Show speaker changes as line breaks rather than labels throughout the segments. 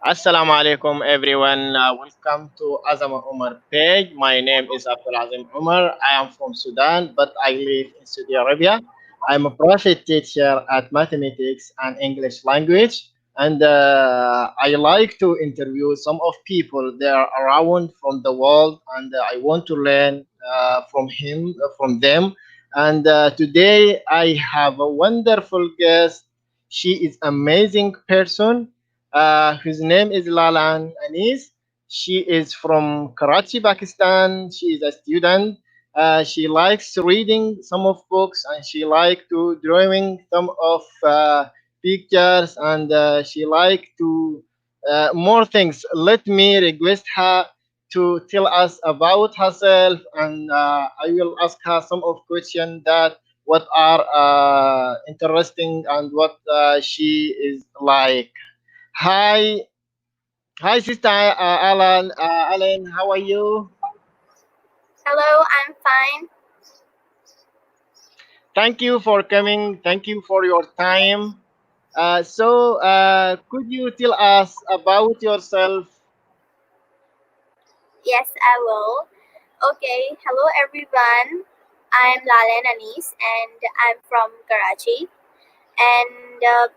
Assalamu alaikum everyone. Welcome to Azama Umar page. My name is Abdul Azim Umar. I am from Sudan, but I live in Saudi Arabia. I'm a private teacher at mathematics and English language, and I like to interview some of people that are around from the world, and I want to learn from them. And today I have a wonderful guest. She is amazing person whose name is Lal-ain Aees. She is from Karachi, Pakistan. She is a student. She likes reading some of books and she like to drawing some of pictures and she like to more things. Let me request her to tell us about herself and I will ask her some of questions that what are interesting and what she is like. Hi, hi, sister Alan. How are you?
Hello, I'm fine.
Thank you for coming. Thank you for your time. Could you tell us about yourself?
Yes, I will. Okay, hello everyone. I'm Lal-ain Aees and I'm from Karachi. And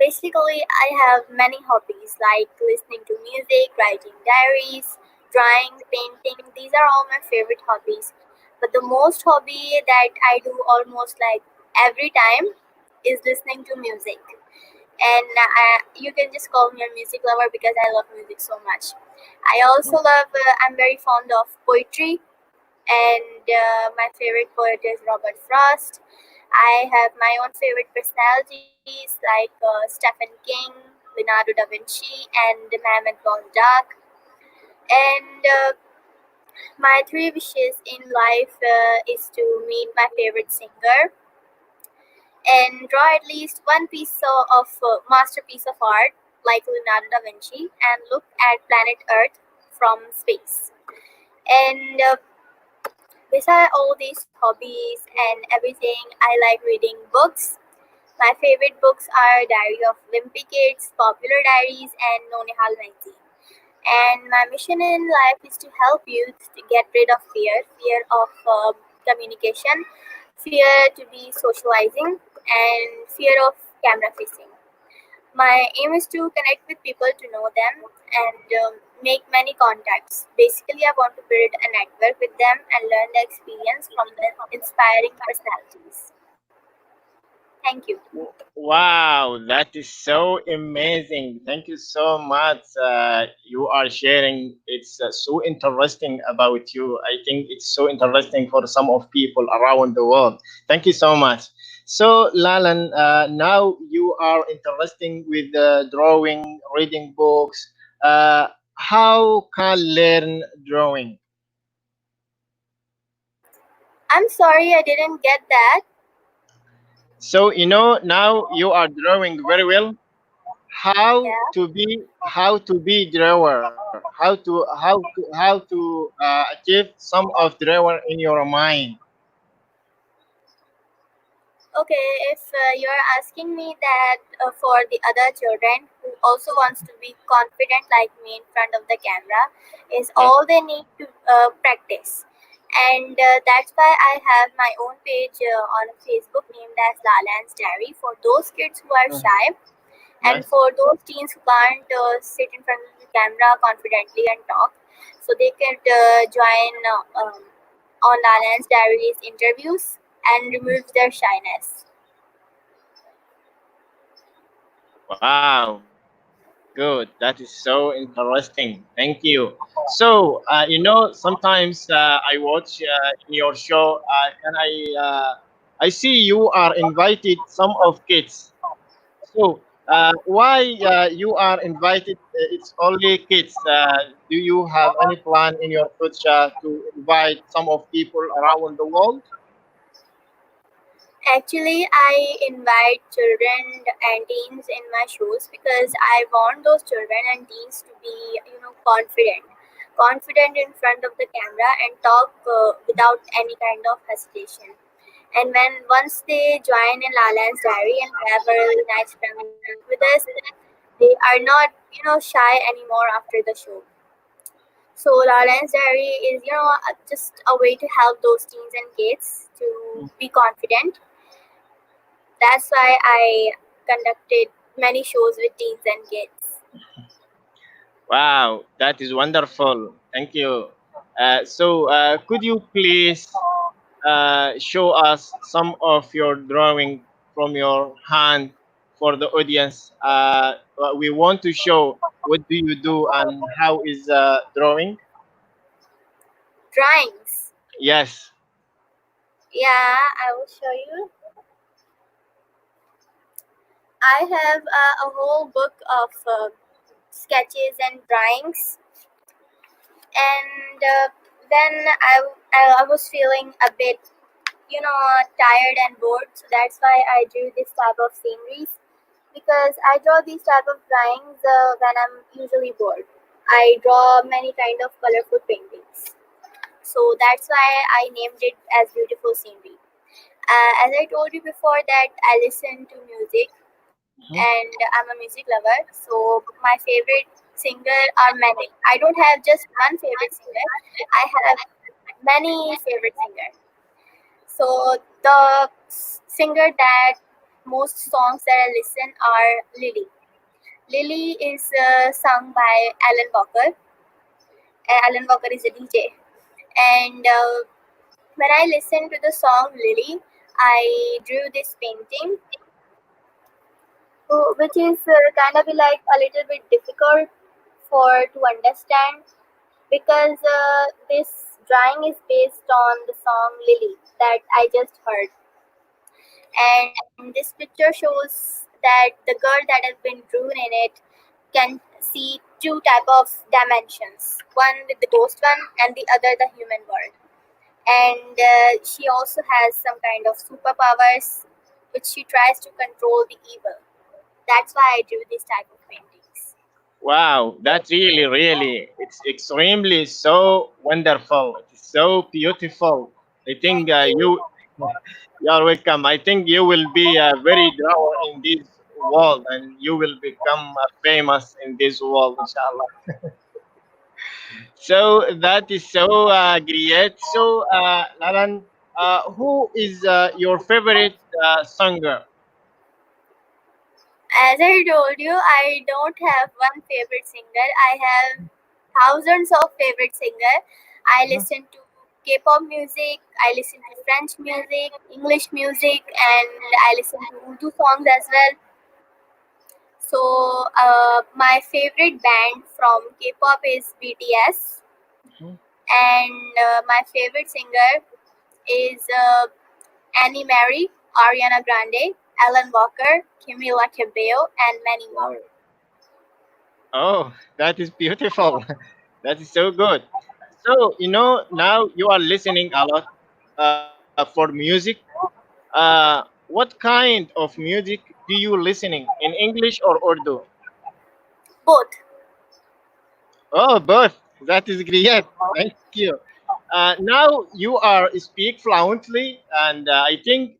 basically, I have many hobbies like listening to music, writing diaries, drawing, painting. These are all my favorite hobbies. But the most hobby that I do almost like every time is listening to music. And you can just call me a music lover because I love music so much. I also love, I'm very fond of poetry, and my favorite poet is Robert Frost. I have my own favorite personalities like Stephen King, Leonardo da Vinci, and Mehmet Bozdag. And my three wishes in life is to meet my favorite singer and draw at least one piece of masterpiece of art like Leonardo da Vinci and look at planet Earth from space. And beside all these hobbies and everything, I like reading books. My favorite books are Diary of Wimpy Kids, Popular Diaries, and Nonihal magazine. And my mission in life is to help youth to get rid of fear of communication, fear to be socializing, and fear of camera facing. My aim is to connect with people to know them and make many contacts. Basically, I want to build a network with them and learn the experience from the inspiring personalities. Thank you.
Wow, that is so amazing. Thank you so much. You are sharing. It's so interesting about you. I think it's so interesting for some of people around the world. Thank you so much. So, Lalan, now you are interesting with drawing, reading books. How can learn drawing?
I'm sorry I didn't get that.
So, now you are drawing very well.
Yeah.
How to be drawer, how to achieve some of drawer in your mind.
Okay, if you're asking me that for the other children who also wants to be confident like me in front of the camera, is
Yeah.
all they need to practice. And that's why I have my own page on Facebook named as Lal-ain's Diary for those kids who are
Yeah.
shy and
Nice.
for those teens who can't sit in front of the camera confidently and talk. So they could join on Lal-ain's Diary's interviews and remove their shyness.
Wow, good, that is so interesting. Thank you. So sometimes I watch in your show, I see you are invited some of kids. So, why you are invited? It's only kids. Do you have any plan in your future to invite some of people around the world?
Actually, I invite children and teens in my shows because I want those children and teens to be, confident in front of the camera and talk without any kind of hesitation. And once they join in Lala's diary and have a really nice time with us, They are not, shy anymore after the show. So Lawrence Diary is, just a way to help those teens and kids to be confident. That's why I conducted many shows with teens and kids.
Wow, that is wonderful. Thank you. Could you please show us some of your drawing from your hand for the audience? We want to show what do you do and how is drawing.
Drawings.
Yes.
Yeah, I will show you. I have a whole book of sketches and drawings, and then I was feeling a bit, tired and bored. So that's why I drew this type of sceneries, because I draw these type of drawings when I'm usually bored. I draw many kind of colorful paintings. So that's why I named it as beautiful scenery. As I told you before that I listen to music
Mhm.
and I'm a music lover. So my favorite singer are many. I don't have just one favorite singer. I have many favorite singers. So the singer that most songs that I listen are Lily. Lily is sung by Alan Walker. Alan Walker is a DJ. And when I listened to the song Lily, I drew this painting, which is kind of like a little bit difficult for to understand, because this drawing is based on the song Lily that I just heard. And this picture shows that the girl that has been drawn in it can see two type of dimensions, one with the ghost one and the other the human world. And she also has some kind of superpowers which she tries to control the evil. That's why I do this type of paintings.
Wow, that's really, really, it's extremely so wonderful. It's so beautiful. I think
Thank you.
you are welcome. I think you will be a very drawer in this world, and you will become famous in this world, inshallah. So that is so great. So, Lalan, who is your favorite singer?
As I told you, I don't have one favorite singer. I have thousands of favorite singer. I
Mhm.
listen to K-pop music, I listen to French music, English music, and I listen to Urdu songs as well. So my favorite band from K-pop is BTS,
Mhm.
and my favorite singer is Annie Mary, Ariana Grande, Alan Walker, Camila Cabello, and many more.
Wow. Oh, that is beautiful. That is so good. So, now you are listening a lot for music. What kind of music do you listening in English or Urdu?
Both.
Oh, both. That is great. Thank you. Now you are speak fluently, and I think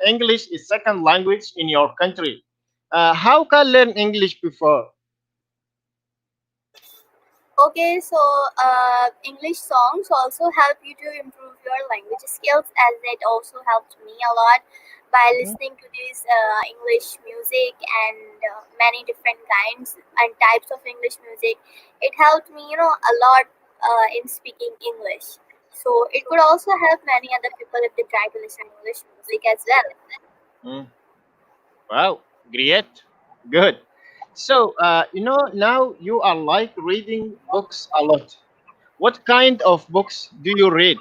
English is second language in your country. How can learn English before?
Okay, so English songs also help you to improve your language skills, as it also helped me a lot by
Mhm.
listening to this English music and many different kinds and types of English music. It helped me, a lot in speaking English. So it could also help many other people if they try to listen English music as well.
Mm. Wow, great, good. So, now you are like reading books a lot. What kind of books do you read?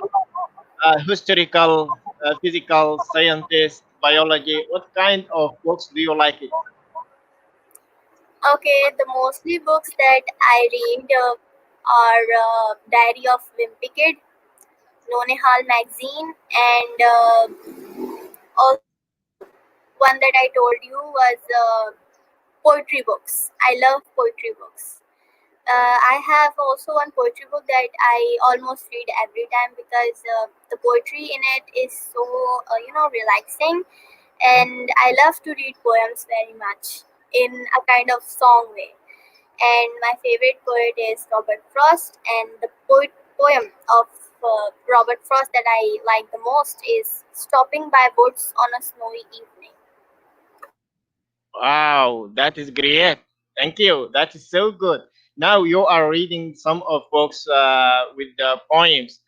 Historical, physical, scientist, biology. What kind of books do you like it?
Okay, the mostly books that I read are Diary of Wimpy Kid, Nonehal magazine, and also one that I told you was poetry books. I love poetry books. I have also one poetry book that I almost read every time, because the poetry in it is so relaxing,
Mhm.
and I love to read poems very much. in a kind of song way. And my favorite poet is Robert Frost, and the poem of Robert Frost that I like the most is Stopping by Woods on a Snowy Evening.
Wow, that is great. Thank you. That is so good. Now you are reading some of books with the poems.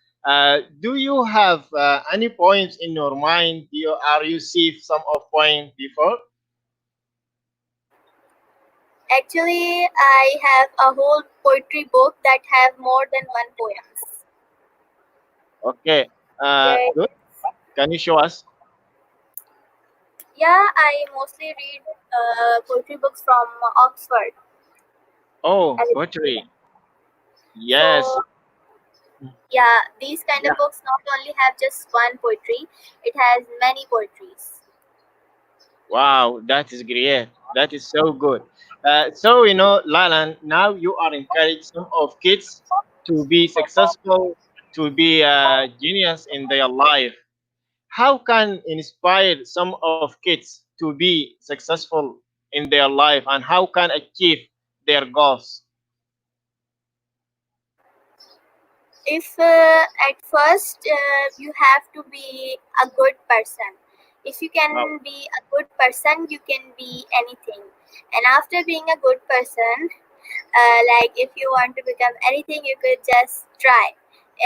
Do you have any poems in your mind? Are you see some of poems before?
Actually, I have a whole poetry book that have more than one poems.
Okay.
Yeah,
Good. Can you show us?
yeah, I mostly read poetry books from Oxford.
Oh,
I live in India.
poetry. Yes.
So yeah, these kind
Yeah.
of books not only have just one poetry, it has many poetries.
Wow, that is great. That is so good. So, Lalan, now you are encouraging some of kids to be successful, to be genius in their life. How can inspire some of kids to be successful in their life and how can achieve their goals?
If at first you have to be a good person. If you
Wow.
can be a good person, you can be anything. And after being a good person, like if you want to become anything, you could just try.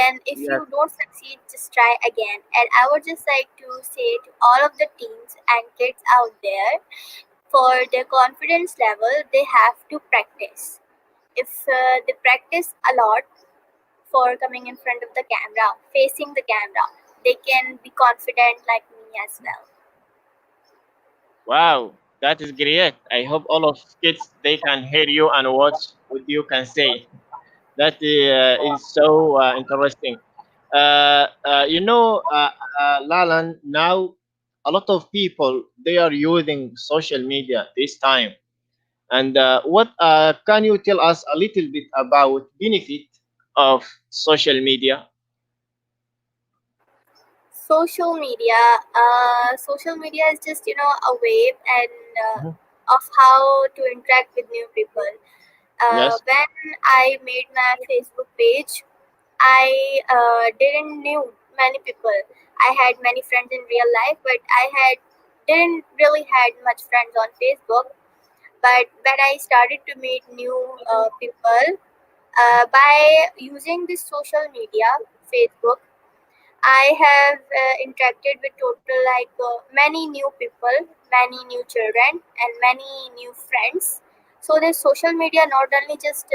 And if
Yes.
you don't succeed, just try again. And I would just like to say to all of the teens and kids out there, for their confidence level, they have to practice. If they practice a lot for coming in front of the camera, facing the camera, they can be confident like me as well.
Wow, that is great. I hope all of kids they can hear you and watch what you can say. That is so interesting. Lalan, now a lot of people they are using social media this time. And what can you tell us a little bit about benefit of social media?
Social media is just a way and of how to interact with new people.
Yes.
When I made my Facebook page, I didn't knew many people. I had many friends in real life, but I had didn't really had much friends on Facebook. But when I started to meet new people by using this social media, Facebook, I have interacted with total like many new people, many new children, and many new friends. So this social media not only just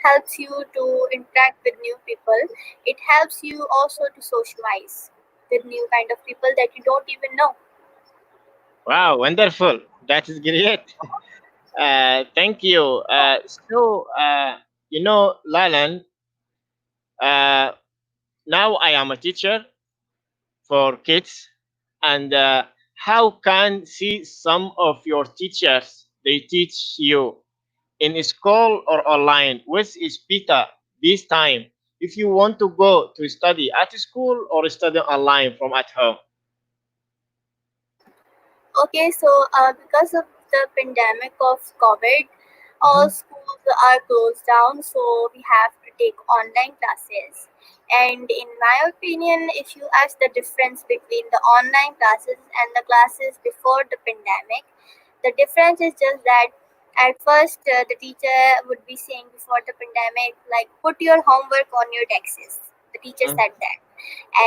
helps you to interact with new people, it helps you also to socialize with new kind of people that you don't even know.
Wow, wonderful. That is great. Thank you. Lalan, uh, now I am a teacher for kids, and how can see some of your teachers they teach you in school or online? Which is better this time? If you want to go to study at school or study online from at home?
Okay, so because of the pandemic of COVID, all
Mhm.
schools are closed down, so we have to take online classes. And in my opinion, if you ask the difference between the online classes and the classes before the pandemic, the difference is just that at first the teacher would be saying before the pandemic, like, put your homework on your desks. The teacher
Mm.
said that.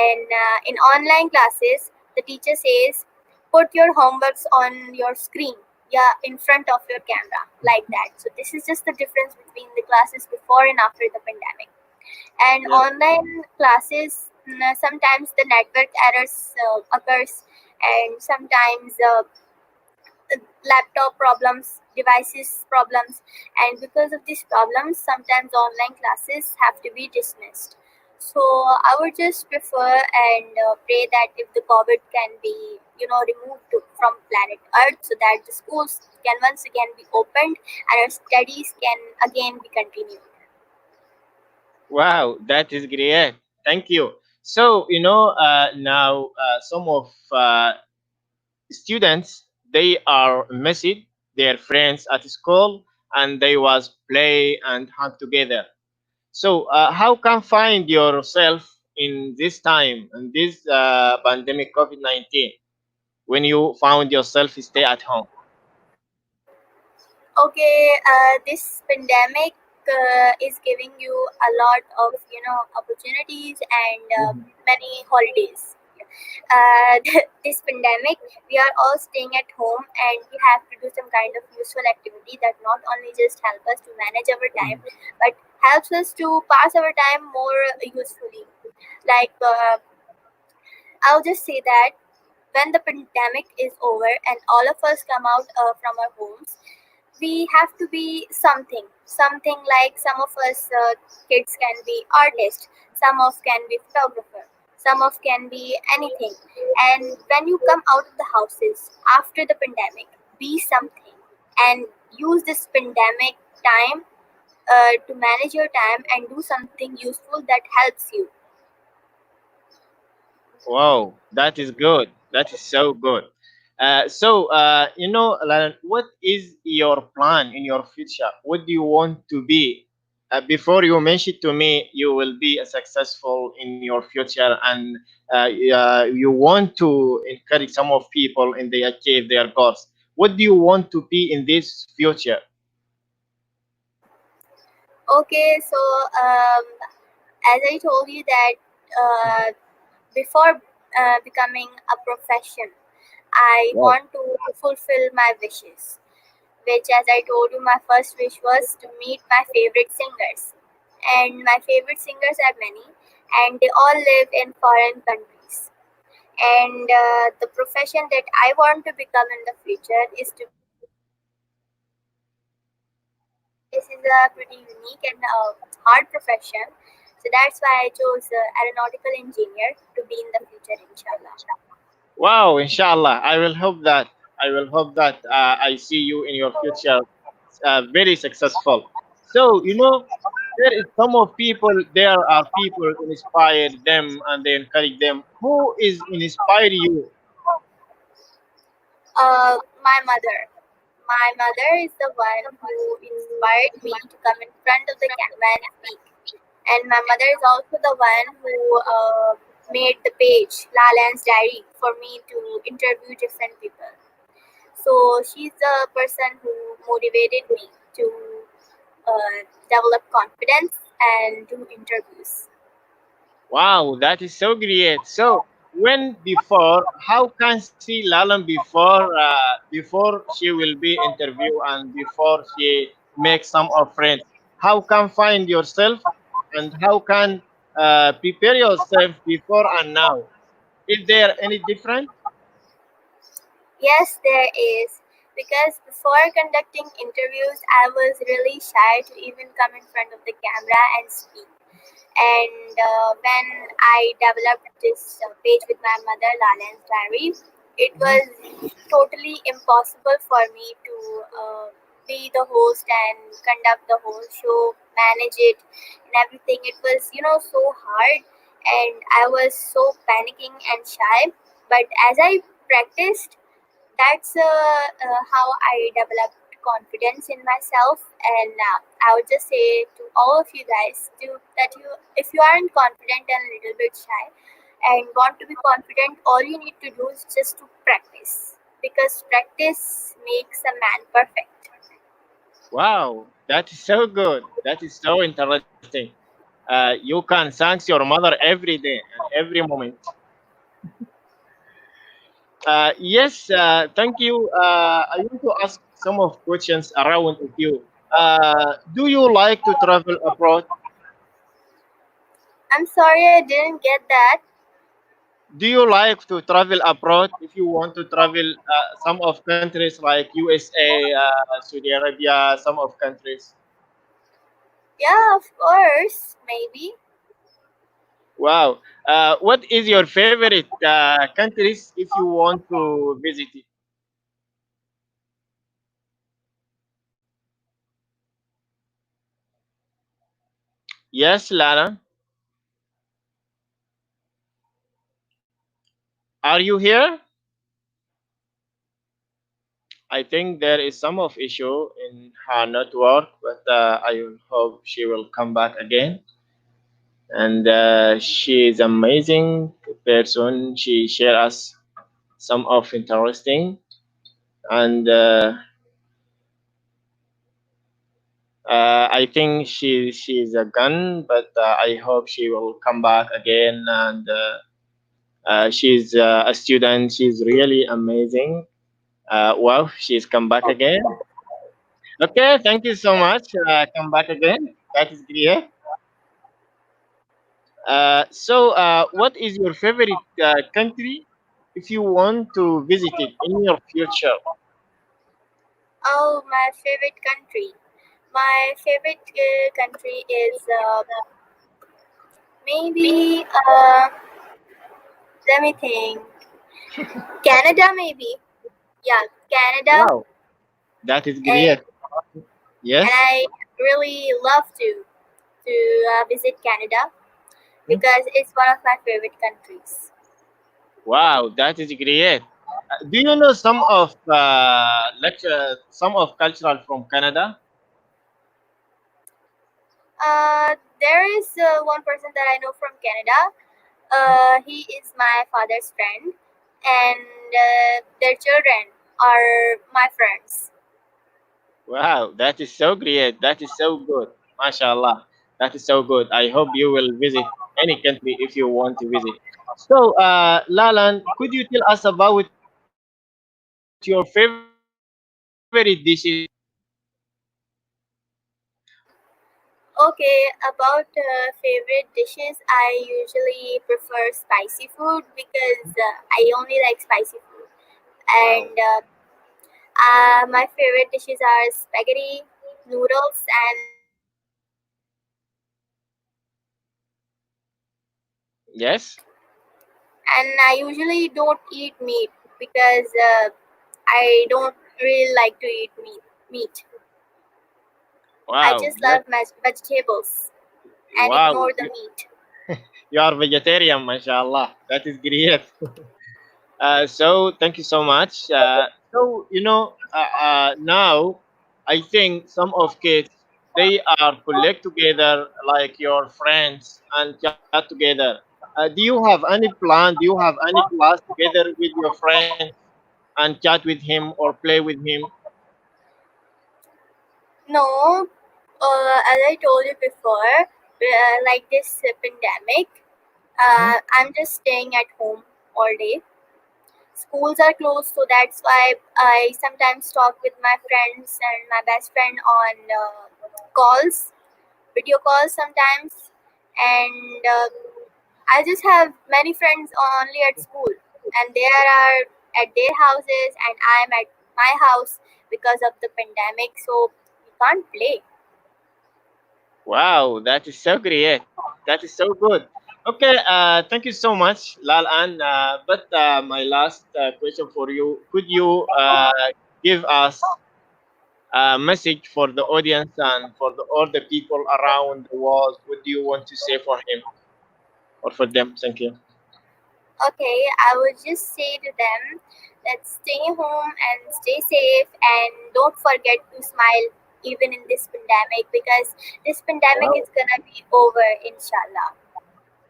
And in online classes, the teacher says, put your homeworks on your screen, yeah, in front of your camera, like that. So this is just the difference between the classes before and after the pandemic. And
Yes.
online classes, sometimes the network errors occurs, and sometimes laptop problems, devices problems, and because of these problems, sometimes online classes have to be dismissed. So I would just prefer and pray that if the COVID can be, removed from planet Earth, so that the schools can once again be opened and our studies can again be continued.
Wow, that is great. Thank you. So, now some of students, they are missing. their friends at school, and they was play and hang together. So, how can find yourself in this time, in this pandemic COVID-19, when you found yourself stay at home?
Okay, this pandemic is giving you a lot of opportunities and
Mhm.
many holidays. This pandemic, we are all staying at home and we have to do some kind of useful activity that not only just help us to manage our time, but helps us to pass our time more usefully. Like I'll just say that when the pandemic is over and all of us come out from our homes, we have to be something like some of us kids can be artists, some of can be photographer, some of can be anything. And when you come out of the houses after the pandemic, be something and use this pandemic time to manage your time and do something useful that helps you.
Wow, that is good. That is so good. Lalan, what is your plan in your future? What do you want to be? Before you mentioned to me, you will be a successful in your future, and you want to encourage some of people in they achieve their goals. What do you want to be in this future?
Okay, so as I told you that uh, before becoming a profession, I
Wow.
want to fulfill my wishes, which, as I told you, my first wish was to meet my favorite singers. And my favorite singers are many, and they all live in foreign countries. And the profession that I want to become in the future is to be an aeronautical engineer. This is a pretty unique and hard profession. So that's why I chose aeronautical engineer to be in the future, inshallah.
Wow, inshallah. I will hope that. I will hope that I see you in your future very successful. So, there is some of people, there are people who inspire them and they encourage them. Who is inspire you?
My mother. My mother is the one who inspired me to come in front of the camera and speak. And my mother is also the one who made the page Lal-ain's diary for me to interview different people. So she's the person who motivated me to develop confidence and do interviews.
Wow, that is so great. So, when before, how can see Lalam before she will be interview and before she makes some of friends? How can find yourself and how can prepare yourself before and now? Is there any different?
Yes, there is. Because before conducting interviews, I was really shy to even come in front of the camera and speak. And when I developed this page with my mother, Lal-ain's diary, it was totally impossible for me to be the host and conduct the whole show, manage it, and everything. It was, so hard, and I was so panicking and shy. But as I practiced, that's how I developed confidence in myself. And I would just say to all of you guys that if you aren't confident and a little bit shy and want to be confident, all you need to do is just to practice, because practice makes a man perfect.
Wow, that is so good. That is so interesting. You can thank your mother every day and every moment. Yes, thank you. I want to ask some of questions around with you. Do you like to travel abroad?
I'm sorry I didn't get that.
Do you like to travel abroad? If you want to travel, some of countries like USA, Saudi Arabia, some of countries.
Yeah, of course, maybe.
Wow. What is your favorite countries if you want to visit it? Yes, Lana. Are you here? I think there is some of issue in her network, but I will hope she will come back again. And she is amazing person. She share us some of interesting, and I think she's a gun, but I hope she will come back again. And she's a student. She's really amazing. Wow, she's come back again. Okay, thank you so much. Come back again. That is great. What is your favorite country if you want to visit it in your future?
Oh, my favorite country. My favorite country is maybe let me think. Canada, maybe. Yeah, Canada,
Wow, that is
and
great. Yes.
I really love to visit Canada
Hmm?
because it's one of my favorite countries.
Wow, that is great. Do you know some of cultural from Canada?
There is one person that I know from Canada. He is my father's friend, and their children are my friends.
Wow, that is so great. That is so good. MashaAllah. That is so good. I hope you will visit any country if you want to visit. So, Lalan, could you tell us about your favorite dishes in Canada?
Okay, about favorite dishes, I usually prefer spicy food because I only like spicy food.
Wow.
And my favorite dishes are spaghetti, noodles,
Yes.
and I usually don't eat meat because I don't really like to eat meat. I
Wow.
just love vegetables and
Wow.
ignore the meat.
You are vegetarian, mashallah. That is great. So thank you so much. Now I think some of kids they are collect together like your friends and chat together. Do you have any plan? Do you have any class together with your friends and chat with him or play with him?
No, as I told you before, like this pandemic,
Mhm.
I'm just staying at home all day. Schools are closed, so that's why I sometimes talk with my friends and my best friend on calls, video calls sometimes, and I just have many friends only at school, and they are at their houses, and I'm at my house because of the pandemic, so we can't play.
Wow, that is so great. That is so good. Okay, thank you so much, Lal-ain. But my last question for you: could you give us a message for the audience and for all the people around the world? What do you want to say for him or for them? Thank you.
Okay, I would just say to them that stay home and stay safe and don't forget to smile even in this pandemic because this pandemic
Wow.
is gonna be over, inshallah.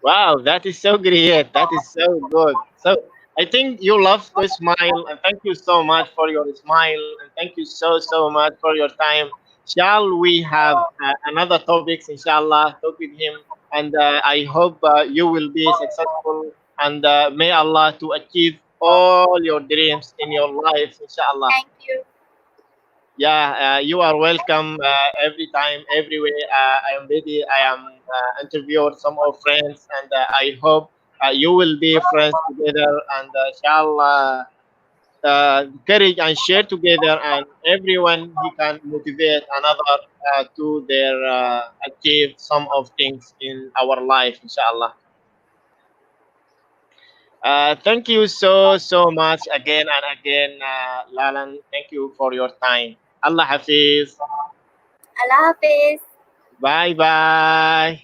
Wow, that is so great. That is so good. So I think you love to smile, and thank you so much for your smile, and thank you so much for your time. Shall we have another topics? Inshallah, talk with him, and I hope you will be successful, and may Allah to achieve all your dreams in your life. Inshallah.
Thank you.
Yeah, you are welcome every time, everywhere. I am ready. I am interviewed some of friends, and I hope you will be friends together and shall encourage and share together, and everyone he can motivate another to their achieve some of things in our life, inshallah. Thank you so much again and again, Lalan. Thank you for your time. Allah Hafiz.
Allah Hafiz.
Bye bye.